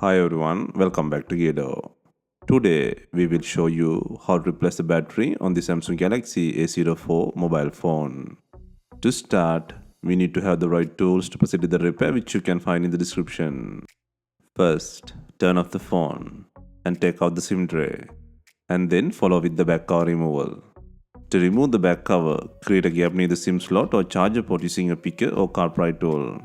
Hi everyone, welcome back to DYOR. Today we will show you how to replace the battery on the Samsung Galaxy A04 mobile phone. To start, we need to have the right tools to proceed with the repair which you can find in the description. First, turn off the phone and take out the SIM tray and then follow with the back cover removal. To remove the back cover, create a gap near the SIM slot or charger port using a picker or car pry tool.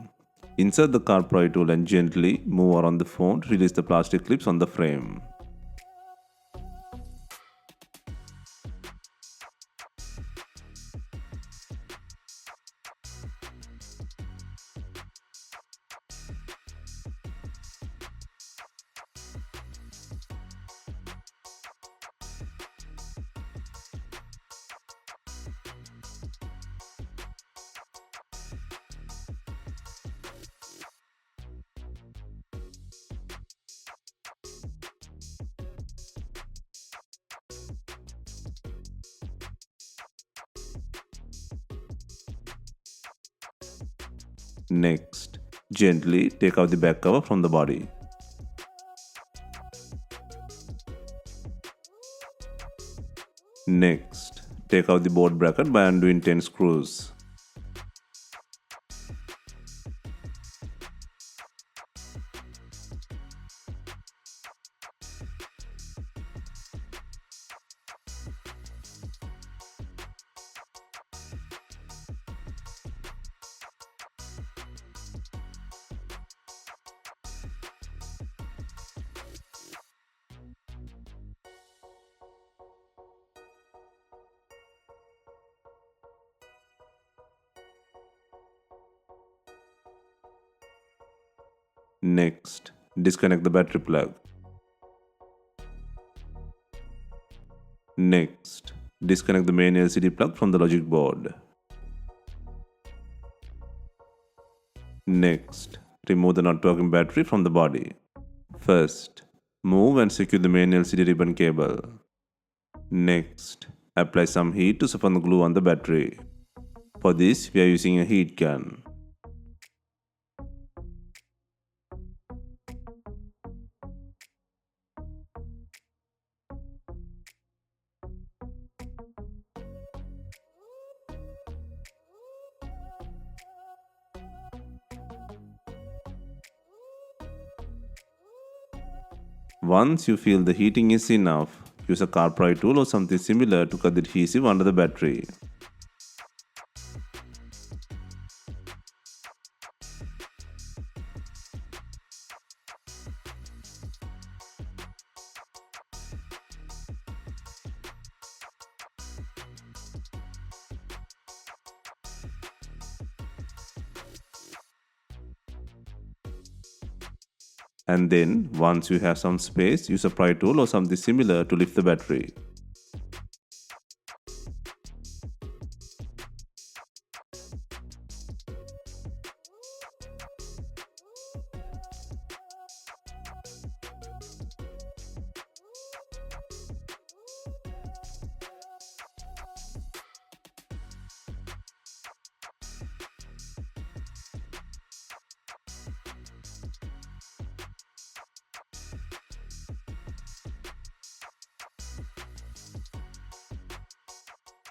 Insert the car pry tool and gently move around the phone to release the plastic clips on the frame. Next, gently take out the back cover from the body. Next, take out the board bracket by undoing 10 screws. Next, disconnect the battery plug. Next, disconnect the main LCD plug from the logic board. Next, remove the not working battery from the body. First, move and secure the main LCD ribbon cable. Next, apply some heat to soften the glue on the battery. For this, we are using a heat gun. Once you feel the heating is enough, use a car pry tool or something similar to cut the adhesive under the battery. And then, once you have some space, use a pry tool or something similar to lift the battery.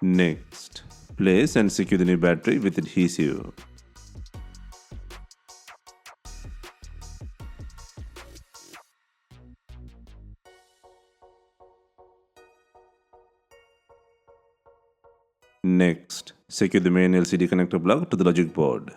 Next, place and secure the new battery with adhesive. Next, secure the main LCD connector plug to the logic board.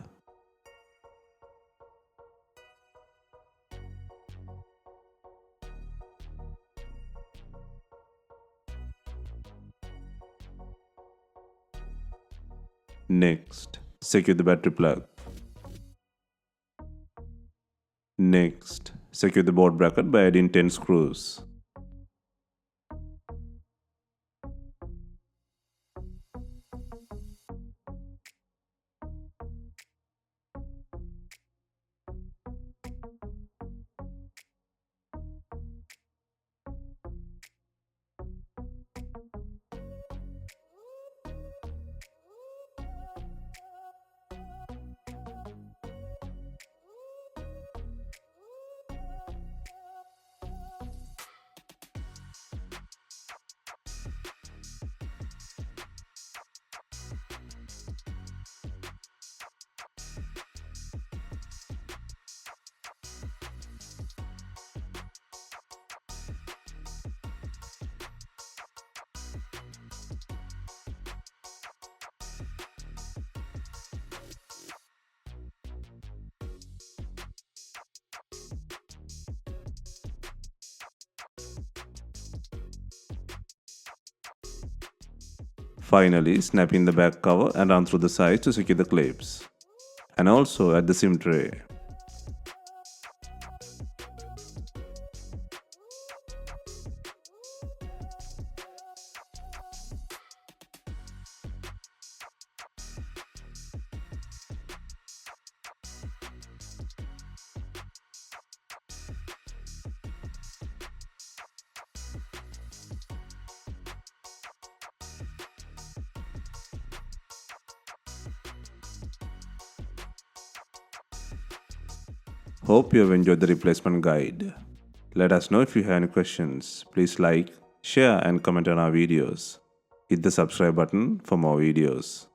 Next, secure the battery plug. Next, secure the board bracket by adding 10 screws. Finally, snap in the back cover and run through the sides to secure the clips. And also add the SIM tray. Hope you have enjoyed the replacement guide. Let us know if you have any questions. Please like, share and comment on our videos. Hit the subscribe button for more videos.